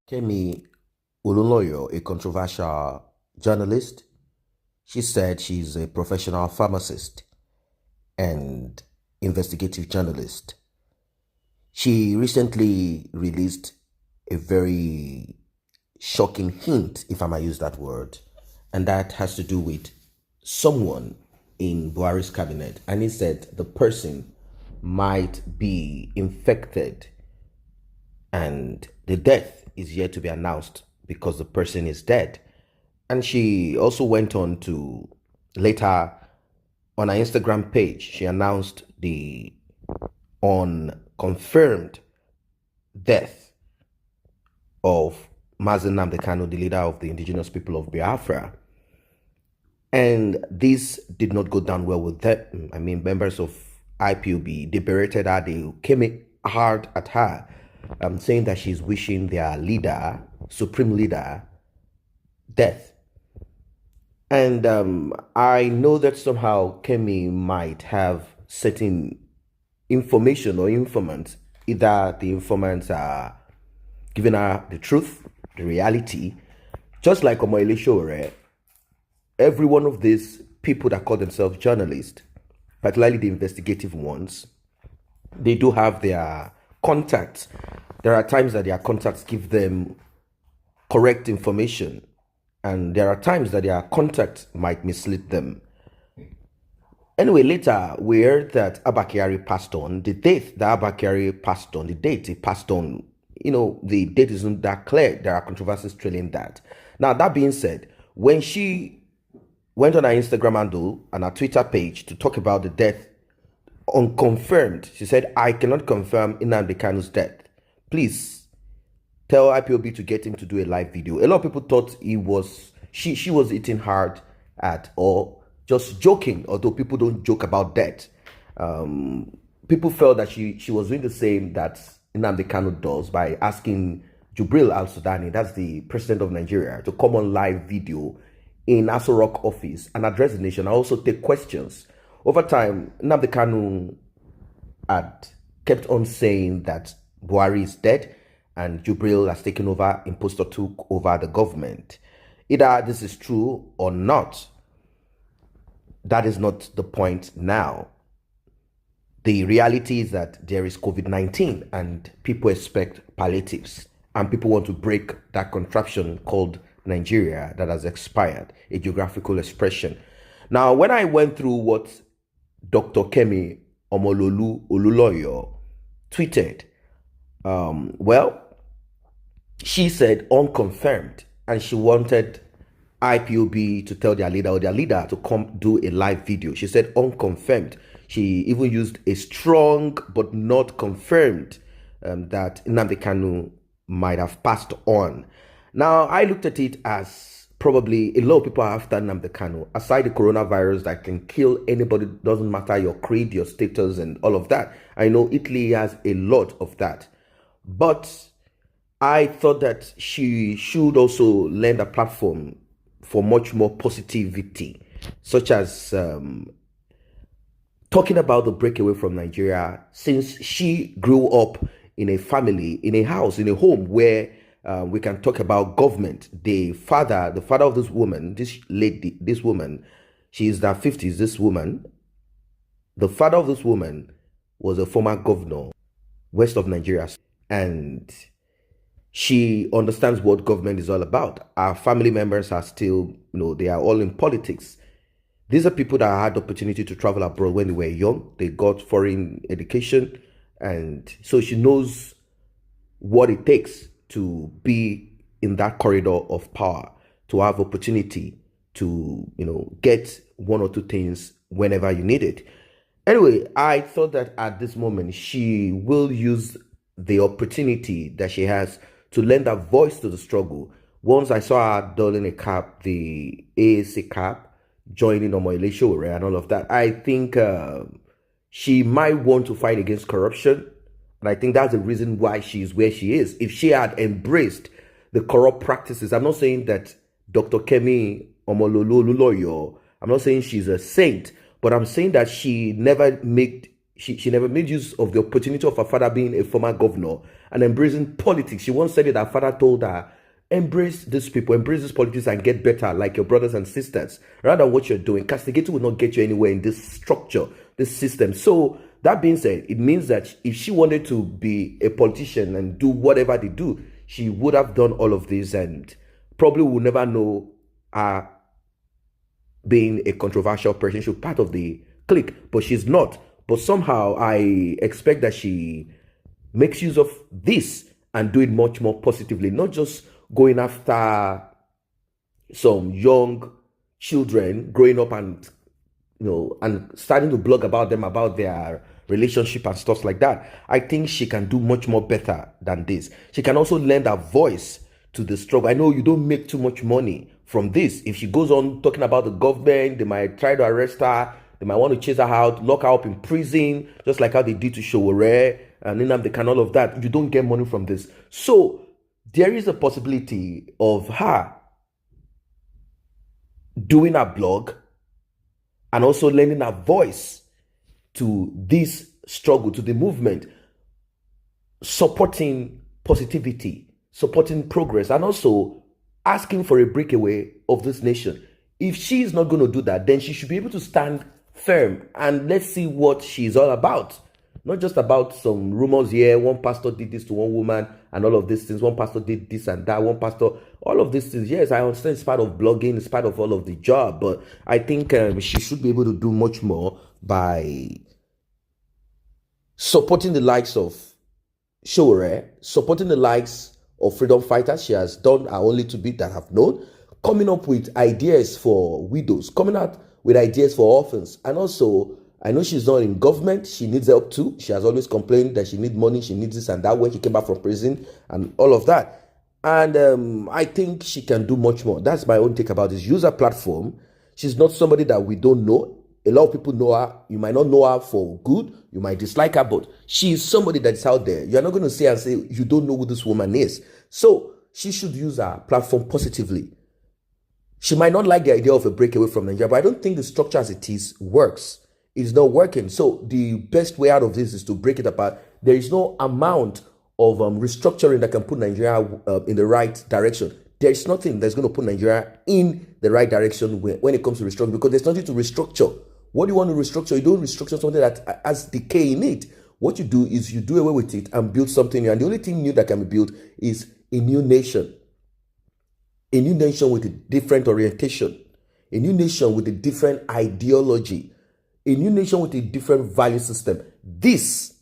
Kemi Olulunyo, a controversial journalist, she said she's a professional pharmacist and investigative journalist. She recently released a very shocking hint, if I might use that word, and that has to do with someone in Buhari's cabinet. And he said the person might be infected and the death is yet to be announced because the person is dead. And she also went on to later on her Instagram page, she announced the unconfirmed death of Nnamdi Kanu, the leader of the indigenous people of Biafra. And this did not go down well with them. I mean, members of IPOB, they berated her, they came hard at her, saying that she's wishing their leader, supreme leader, death. And I know that somehow Kemi might have certain information or informants. Either the informants are giving her the truth, the reality, just like Omoyele Sowore. Every one of these people that call themselves journalists, particularly the investigative ones, they do have their contacts. There are times that their contacts give them correct information, and there are times that their contacts might mislead them. Anyway, later we heard that Abba Kyari passed on. The date that Abba Kyari passed on, the date he passed on, the date isn't that clear. There are controversies trailing that. Now, that being said, when she went on her Instagram handle and her Twitter page to talk about the death unconfirmed, she said, "I cannot confirm Nnamdi Kanu's death. Please tell IPOB to get him to do a live video." A lot of people thought she was eating hard at, or just joking, although people don't joke about death. People felt that she was doing the same that Nnamdi Kanu does by asking Jubril Al-Sudani, that's the president of Nigeria, to come on live video in Aso Rock office and address the nation and also take questions. Over time, Nnamdi Kanu had kept on saying that Buhari is dead and Jubril has taken over, impostor took over the government. Either this is true or not, that is not the point now. The reality is that there is COVID-19 and people expect palliatives, and people want to break that contraption called Nigeria that has expired, a geographical expression. Now, when I went through what Dr. Kemi Olulunyo tweeted, she said unconfirmed, and she wanted IPOB to tell their leader or their leader to come do a live video. She said unconfirmed. She even used a strong but not confirmed that Nnamdi Kanu might have passed on. Now, I looked at it as probably a lot of people are after Nnamdi Kanu. Aside the coronavirus that can kill anybody, doesn't matter your creed, your status, and all of that. I know Italy has a lot of that. But I thought that she should also lend a platform for much more positivity, such as talking about the breakaway from Nigeria, since she grew up in a family, in a house, in a home where we can talk about government. The father of this woman, this lady, this woman, she is in her 50s, this woman. The father of this woman was a former governor west of Nigeria, and she understands what government is all about. Our family members are still, they are all in politics. These are people that had the opportunity to travel abroad when they were young. They got foreign education, and so she knows what it takes to be in that corridor of power, to have opportunity to, get one or two things whenever you need it. Anyway, I thought that at this moment, she will use the opportunity that she has to lend a voice to the struggle. Once I saw her donning a cap, the AAC cap, joining Omoyele Sowore and all of that, I think she might want to fight against corruption. And I think that's the reason why she's where she is. If she had embraced the corrupt practices, I'm not saying that Dr. Kemi Olulunyo, I'm not saying she's a saint, but I'm saying that she never made she never made use of the opportunity of her father being a former governor and embracing politics. She once said it, her father told her, embrace these people, embrace these politics and get better like your brothers and sisters. Rather than what you're doing, castigating will not get you anywhere in this structure, this system. So that being said, it means that if she wanted to be a politician and do whatever they do, she would have done all of this and probably will never know her being a controversial person. She's part of the clique, but she's not. But somehow I expect that she makes use of this and do it much more positively, not just going after some young children growing up and and starting to blog about them, about their relationship and stuff like that. I think she can do much more better than this. She can also lend her voice to the struggle. I know you don't make too much money from this. If she goes on talking about the government, they might try to arrest her, they might want to chase her out, lock her up in prison, just like how they did to Sowore and Nnamdi Kanu, all of that. You don't get money from this. So there is a possibility of her doing a blog and also lending her voice to this struggle, to the movement, supporting positivity, supporting progress, and also asking for a breakaway of this nation. If she is not going to do that, then she should be able to stand firm and let's see what she's all about. Not just about some rumors here, one pastor did this to one woman and all of these things, one pastor did this and that, one pastor, all of these things. Yes, I understand it's part of blogging, it's part of all of the job, but I think she should be able to do much more by supporting the likes of Sowore, supporting the likes of freedom fighters. She has done her only to bit that have known, coming up with ideas for widows, coming out with ideas for orphans, and also I know she's not in government. She needs help too. She has always complained that she needs money, she needs this and that when she came back from prison and all of that. And I think she can do much more. That's my own take about this user platform. She's not somebody that we don't know. A lot of people know her. You might not know her for good. You might dislike her, but she is somebody that's out there. You're not going to say and say, you don't know who this woman is. So she should use her platform positively. She might not like the idea of a breakaway from Nigeria, but I don't think the structure as it is works. It's not working. So the best way out of this is to break it apart. There is no amount of restructuring that can put Nigeria in the right direction. There is nothing that's going to put Nigeria in the right direction when it comes to restructuring, because there's nothing to restructure. What do you want to restructure? You don't restructure something that has decay in it. What you do is you do away with it and build something new. And the only thing new that can be built is a new nation. A new nation with a different orientation. A new nation with a different ideology. A new nation with a different value system. This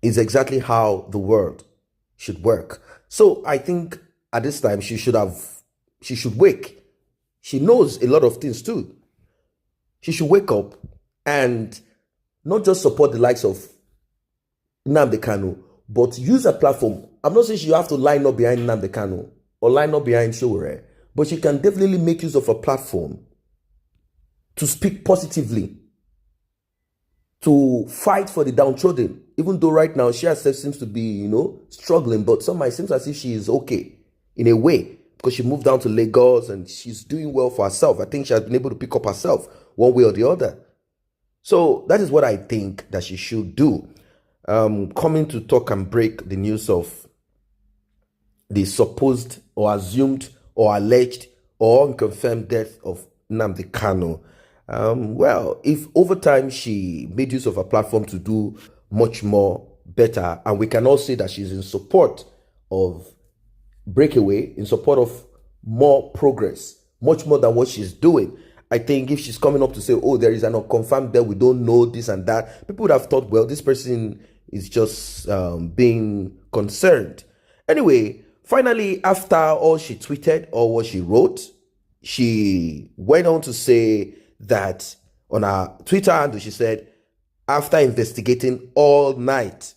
is exactly how the world should work. So I think at this time she should wake. She knows a lot of things too. She should wake up and not just support the likes of Nnamdi Kanu, but use a platform. I'm not saying she have to line up behind Nnamdi Kanu or line up behind Sowore, but she can definitely make use of a platform to speak positively, to fight for the downtrodden. Even though right now she herself seems to be, struggling, but somehow it seems as if she is okay in a way, because she moved down to Lagos and she's doing well for herself. I think she has been able to pick up herself one way or the other. So that is what I think that she should do. Coming to talk and break the news of the supposed or assumed or alleged or unconfirmed death of Nnamdi Kanu. Well, if over time she made use of her platform to do much more better, and we can all say that she's in support of breakaway, in support of more progress, much more than what she's doing. I think if she's coming up to say, oh, there is an unconfirmed death, we don't know this and that, people would have thought, well, this person is just being concerned. Anyway, finally, after all she tweeted or what she wrote, she went on to say that on her Twitter handle, she said, after investigating all night,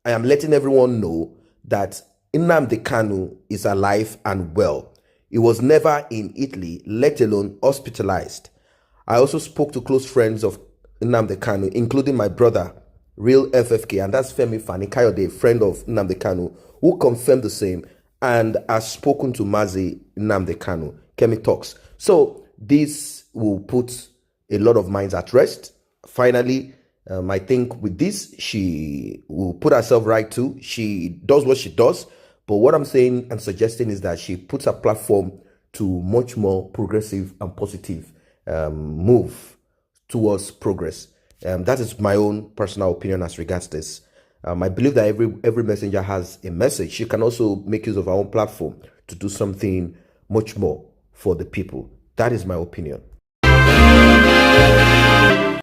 I am letting everyone know that Nnamdi Kanu is alive and well. He was never in Italy, let alone hospitalized. I also spoke to close friends of Nnamdi Kanu, including my brother, Real FFK, and that's Femi Fani Kayode, friend of Nnamdi Kanu, who confirmed the same and has spoken to Mazi Nnamdi Kanu. Kemi talks. So this will put a lot of minds at rest. Finally, I think with this, she will put herself right too. She does what she does. But what I'm saying and suggesting is that she puts her platform to much more progressive and positive move towards progress. That is my own personal opinion as regards this. I believe that every messenger has a message. She can also make use of her own platform to do something much more for the people. That is my opinion.